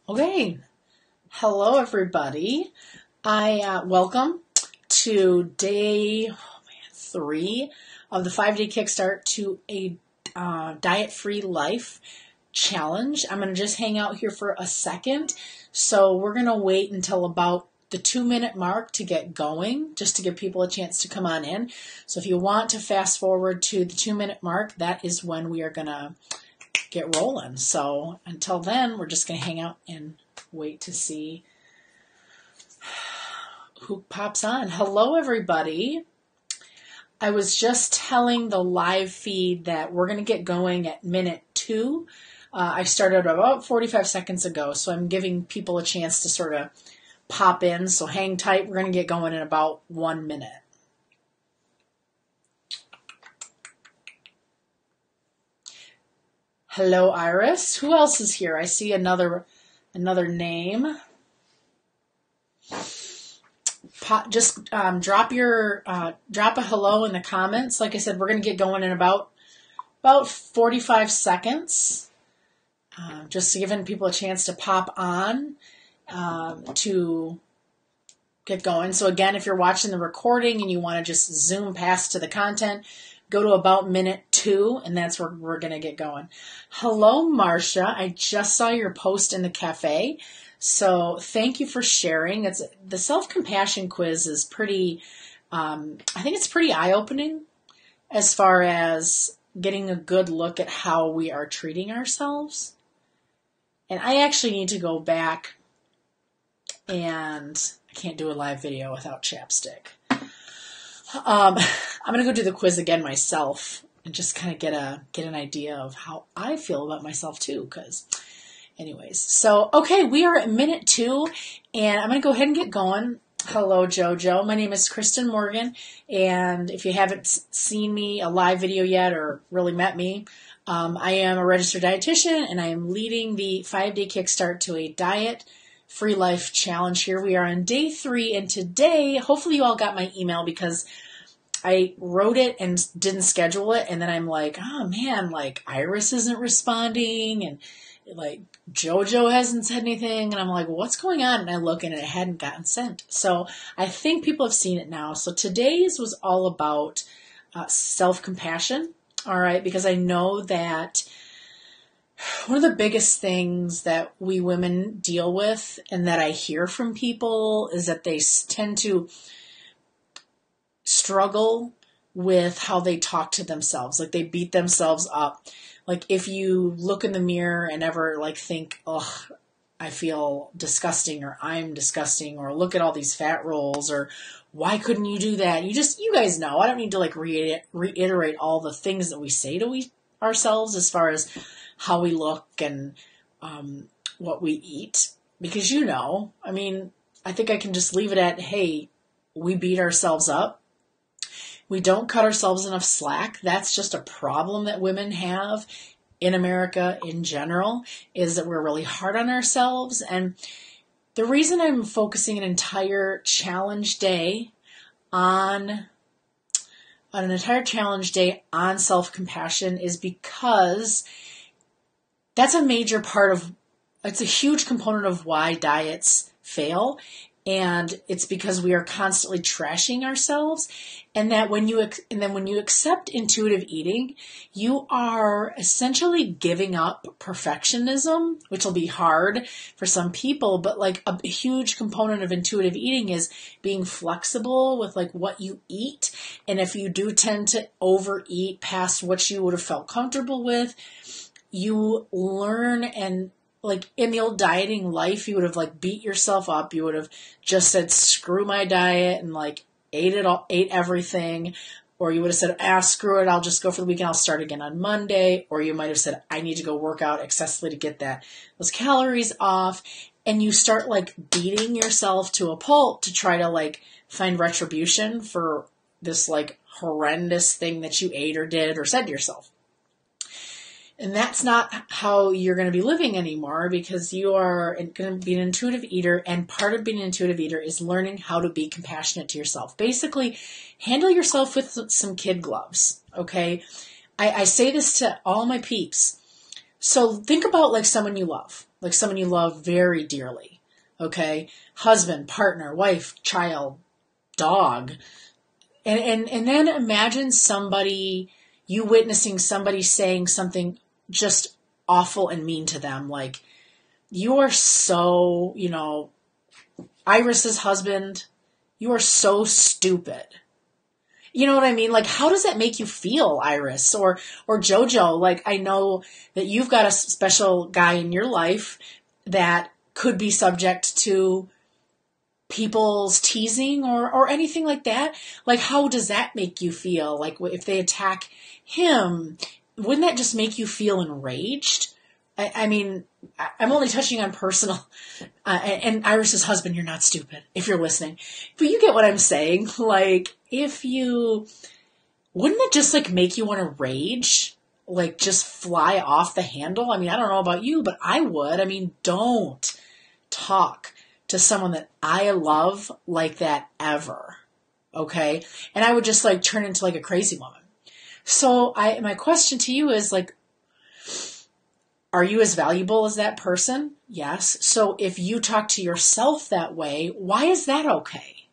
Okay, hello everybody. I welcome to day 3 of the 5-day Kickstart to a diet-free life challenge. I'm going to just hang out here for a second. So we're going to wait until about the 2-minute mark to get going, just to give people a chance to come on in. So if you want to fast forward to the 2-minute mark, that is when we are going to get rolling. So until then, we're just going to hang out and wait to see who pops on. Hello, everybody. I was just telling the live feed that we're going to get going at minute 2. I started about 45 seconds ago, so I'm giving people a chance to sort of pop in. So hang tight. We're going to get going in about 1 minute. Hello, Iris. Who else is here? I see another name. Just drop a hello in the comments. Like I said, we're going to get going in about 45 seconds. Just giving people a chance to pop on to get going. So again, if you're watching the recording and you want to just zoom past to the content, go to about minute 2, and that's where we're going to get going. Hello, Marcia. I just saw your post in the cafe, so thank you for sharing. The self-compassion quiz is pretty, I think it's pretty eye-opening as far as getting a good look at how we are treating ourselves. And I actually need to go back, and I can't do a live video without chapstick. I'm going to go do the quiz again myself and just kind of get an idea of how I feel about myself too. Because anyways, so, okay, we are at minute 2 and I'm going to go ahead and get going. Hello, Jojo. My name is Kristen Morgan. And if you haven't seen me a live video yet or really met me, I am a registered dietitian and I am leading the 5-day Kickstart to a diet-free life challenge here. We are on day 3, and today, hopefully you all got my email because I wrote it and didn't schedule it, and then I'm like, oh man, like Iris isn't responding, and like Jojo hasn't said anything, and I'm like, well, what's going on? And I look and it hadn't gotten sent. So I think people have seen it now. So today's was all about self-compassion, all right, because I know that one of the biggest things that we women deal with and that I hear from people is that they tend to struggle with how they talk to themselves. Like they beat themselves up. Like if you look in the mirror and ever like think, oh, I feel disgusting, or I'm disgusting, or look at all these fat rolls, or why couldn't you do that? You guys know. I don't need to like reiterate all the things that we say to ourselves as far as how we look and what we eat, because I mean, I think I can just leave it at, hey, we beat ourselves up. We don't cut ourselves enough slack. That's just a problem that women have in America in general, is that we're really hard on ourselves. And the reason I'm focusing an entire challenge day on self-compassion is because that's a major part of, it's a huge component of why diets fail. And it's because we are constantly trashing ourselves. And that when you accept intuitive eating, you are essentially giving up perfectionism, which will be hard for some people. But like a huge component of intuitive eating is being flexible with like what you eat. And if you do tend to overeat past what you would have felt comfortable with, you learn, and like in the old dieting life, you would have like beat yourself up. You would have just said, screw my diet, and like ate everything. Or you would have said, screw it, I'll just go for the weekend. I'll start again on Monday. Or you might have said, I need to go work out excessively to get those calories off. And you start like beating yourself to a pulp to try to like find retribution for this like horrendous thing that you ate or did or said to yourself. And that's not how you're going to be living anymore, because you are going to be an intuitive eater. And part of being an intuitive eater is learning how to be compassionate to yourself. Basically, handle yourself with some kid gloves, okay? I say this to all my peeps. So think about like someone you love very dearly. Okay. Husband, partner, wife, child, dog. And then imagine you witnessing somebody saying something just awful and mean to them. Like, you are so, Iris's husband, you are so stupid. You know what I mean? Like, how does that make you feel, Iris or Jojo? Like, I know that you've got a special guy in your life that could be subject to people's teasing or anything like that. Like, how does that make you feel? Like, if they attack him, wouldn't that just make you feel enraged? I mean, I'm only touching on personal, and Iris's husband, you're not stupid if you're listening, but you get what I'm saying. Like, wouldn't it just like make you want to rage? Like, just fly off the handle? I mean, I don't know about you, but I would. I mean, don't talk to someone that I love like that ever. Okay. And I would just like turn into like a crazy woman. So my question to you is like, are you as valuable as that person? Yes. So if you talk to yourself that way, why is that okay?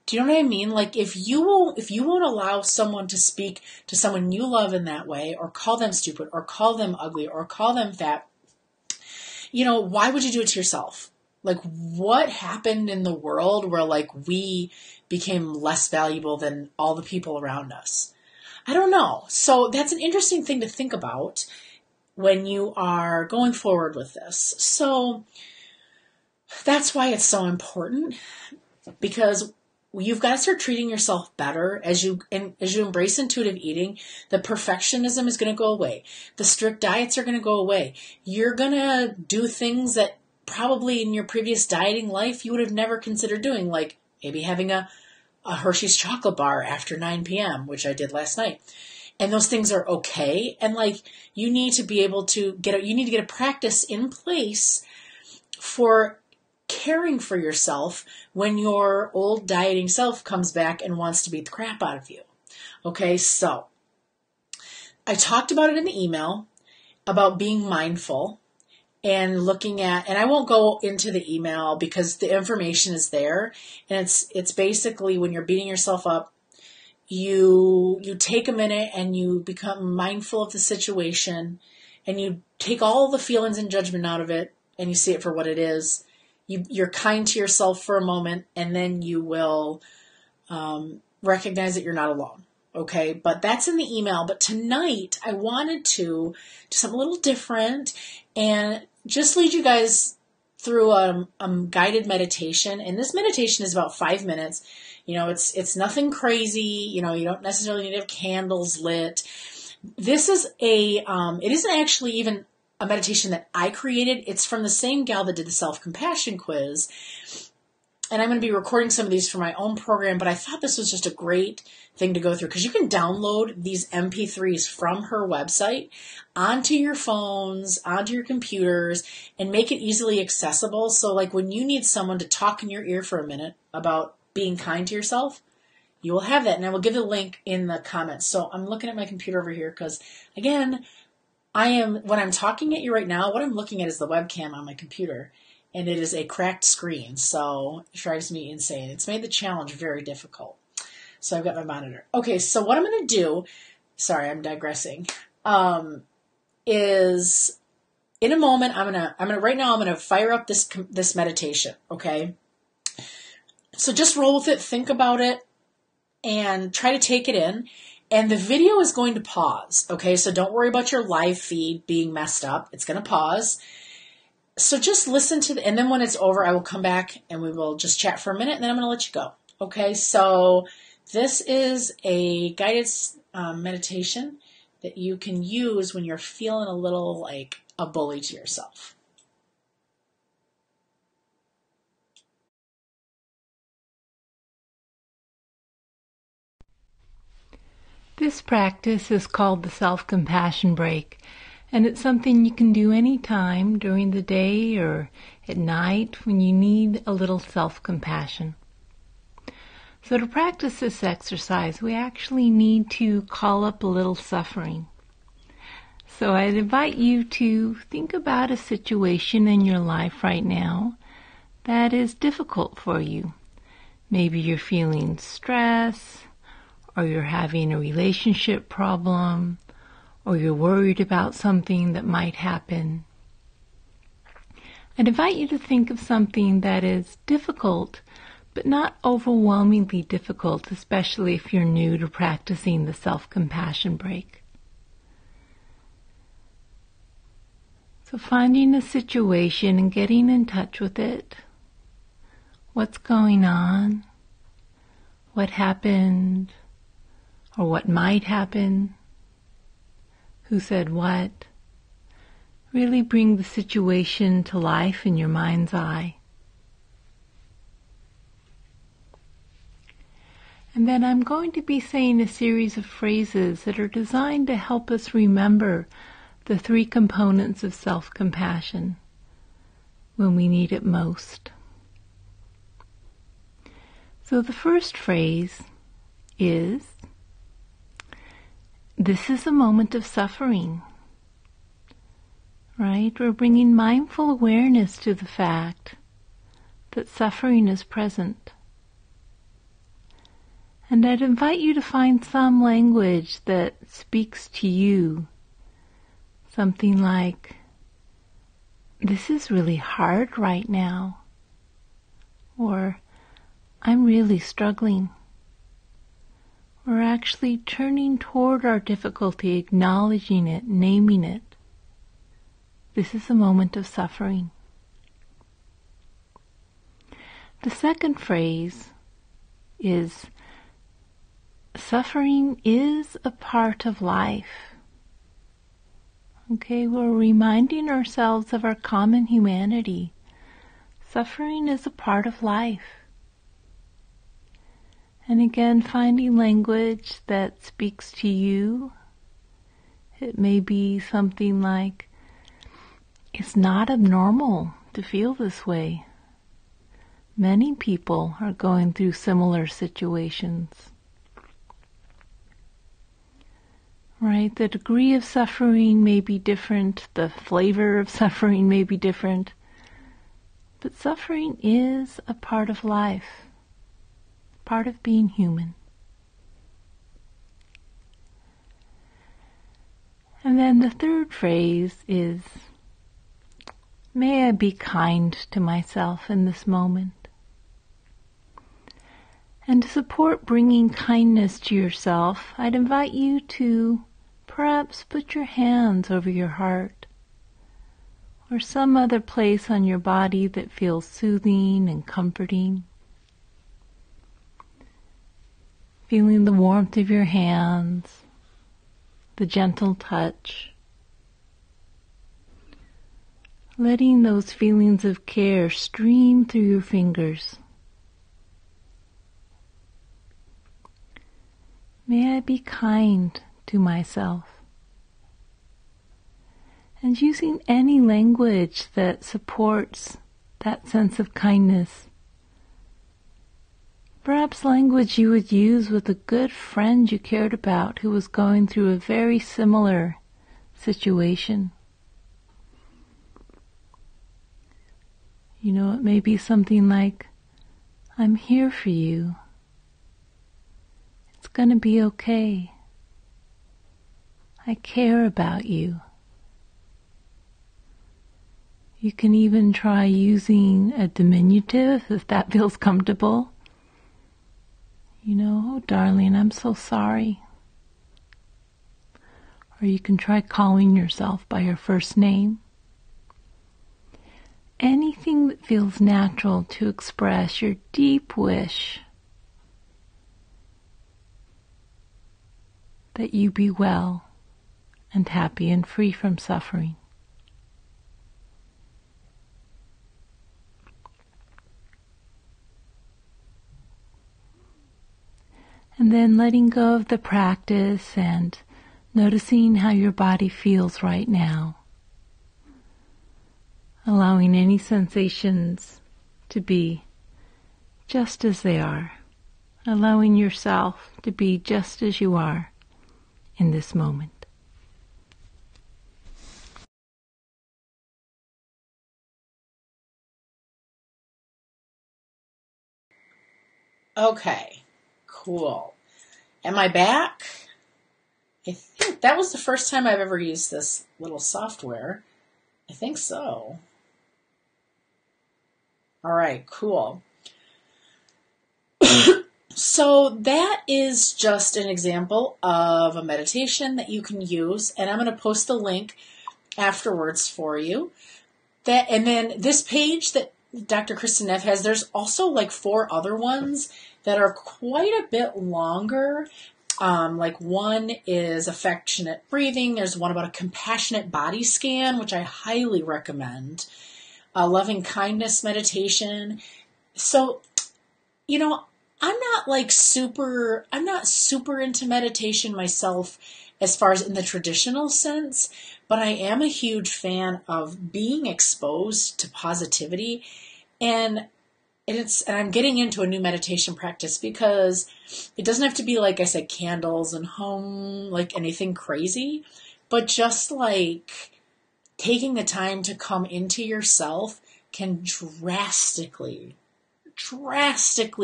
Do you know what I mean? Like, if you won't allow someone to speak to someone you love in that way, or call them stupid, or call them ugly, or call them fat, why would you do it to yourself? Like, what happened in the world where like we became less valuable than all the people around us? I don't know. So that's an interesting thing to think about when you are going forward with this. So that's why it's so important, because you've got to start treating yourself better as you embrace intuitive eating. The perfectionism is going to go away. The strict diets are going to go away. You're going to do things that probably in your previous dieting life you would have never considered doing, like maybe having a Hershey's chocolate bar after 9 p.m., which I did last night. And those things are okay. And like, you need to be able to get a practice in place for caring for yourself when your old dieting self comes back and wants to beat the crap out of you. Okay. So I talked about it in the email about being mindful and looking at, and I won't go into the email because the information is there. And it's basically when you're beating yourself up, you take a minute and you become mindful of the situation, and you take all the feelings and judgment out of it and you see it for what it is. You're kind to yourself for a moment, and then you will recognize that you're not alone. Okay, but that's in the email. But tonight I wanted to do something a little different and just lead you guys through a guided meditation. And this meditation is about 5 minutes. It's nothing crazy. You don't necessarily need to have candles lit. This is it isn't actually even a meditation that I created. It's from the same gal that did the self-compassion quiz. And I'm going to be recording some of these for my own program, but I thought this was just a great thing to go through because you can download these MP3s from her website onto your phones, onto your computers, and make it easily accessible. So like when you need someone to talk in your ear for a minute about being kind to yourself, you will have that. And I will give the link in the comments. So I'm looking at my computer over here because, again, when I'm talking at you right now, what I'm looking at is the webcam on my computer. And it is a cracked screen, so it drives me insane. It's made the challenge very difficult. So I've got my monitor. Okay, so what I'm going to do, sorry, I'm digressing, is in a moment, right now I'm going to fire up this meditation, okay? So just roll with it, think about it, and try to take it in. And the video is going to pause, okay? So don't worry about your live feed being messed up. It's going to pause. So just listen to and then when it's over, I will come back and we will just chat for a minute, and then I'm going to let you go. Okay, so this is a guided meditation that you can use when you're feeling a little like a bully to yourself. This practice is called the self-compassion break. And it's something you can do anytime during the day or at night when you need a little self-compassion. So to practice this exercise, we actually need to call up a little suffering. So I'd invite you to think about a situation in your life right now that is difficult for you. Maybe you're feeling stress, or you're having a relationship problem, or you're worried about something that might happen. I'd invite you to think of something that is difficult, but not overwhelmingly difficult, especially if you're new to practicing the self-compassion break. So finding a situation and getting in touch with it. What's going on? What happened? Or what might happen? Who said what? Really bring the situation to life in your mind's eye. And then I'm going to be saying a series of phrases that are designed to help us remember the 3 components of self-compassion when we need it most. So the first phrase is, this is a moment of suffering. Right? We're bringing mindful awareness to the fact that suffering is present. And I'd invite you to find some language that speaks to you. Something like, this is really hard right now. Or, I'm really struggling. We're actually turning toward our difficulty, acknowledging it, naming it. This is a moment of suffering. The second phrase is, suffering is a part of life. Okay, we're reminding ourselves of our common humanity. Suffering is a part of life. And again, finding language that speaks to you. It may be something like, it's not abnormal to feel this way. Many people are going through similar situations. Right? The degree of suffering may be different, the flavor of suffering may be different, but suffering is a part of life, part of being human. And then the third phrase is, may I be kind to myself in this moment. And to support bringing kindness to yourself, I'd invite you to perhaps put your hands over your heart or some other place on your body that feels soothing and comforting. Feeling the warmth of your hands, the gentle touch. Letting those feelings of care stream through your fingers. May I be kind to myself. And using any language that supports that sense of kindness. Perhaps language you would use with a good friend you cared about who was going through a very similar situation. You know, it may be something like, I'm here for you. It's going to be okay. I care about you. You can even try using a diminutive if that feels comfortable. You know, oh darling, I'm so sorry. Or you can try calling yourself by your first name. Anything that feels natural to express your deep wish that you be well and happy and free from suffering. And then letting go of the practice and noticing how your body feels right now. Allowing any sensations to be just as they are. Allowing yourself to be just as you are in this moment. Okay, cool. Am I back? I think that was the first time I've ever used this little software. I think so. All right, cool. So that is just an example of a meditation that you can use, and I'm going to post the link afterwards for you. And then this page that Dr. Kristen Neff has, there's also like 4 other ones that are quite a bit longer. Like one is affectionate breathing. There's one about a compassionate body scan, which I highly recommend. Loving kindness meditation. So, I'm not super into meditation myself as far as in the traditional sense, but I am a huge fan of being exposed to positivity, and I'm getting into a new meditation practice because it doesn't have to be, like I said, candles and home, like anything crazy, but just like taking the time to come into yourself can drastically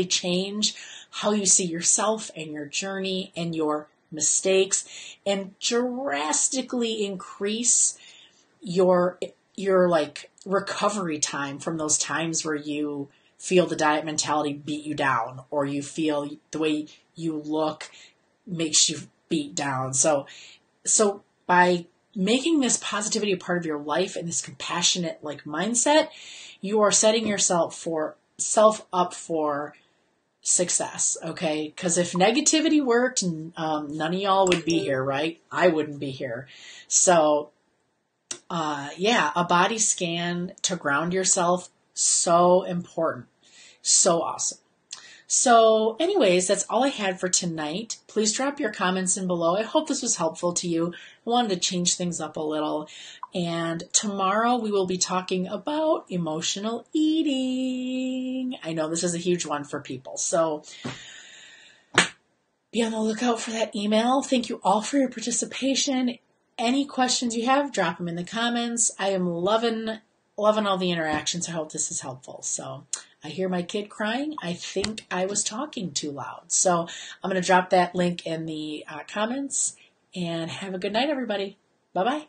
change how you see yourself and your journey and your mistakes, and drastically increase your like recovery time from those times where you feel the diet mentality beat you down, or you feel the way you look makes you beat down. So by making this positivity a part of your life and this compassionate like mindset, you are setting yourself up for success, okay? Because if negativity worked, none of y'all would be here, right? I wouldn't be here. So, a body scan to ground yourself, so important. So awesome. So anyways, that's all I had for tonight. Please drop your comments in below. I hope this was helpful to you. I wanted to change things up a little. And tomorrow we will be talking about emotional eating. I know this is a huge one for people. So be on the lookout for that email. Thank you all for your participation. Any questions you have, drop them in the comments. I am loving all the interactions. I hope this is helpful. So I hear my kid crying. I think I was talking too loud. So I'm going to drop that link in the comments, and have a good night, everybody. Bye-bye.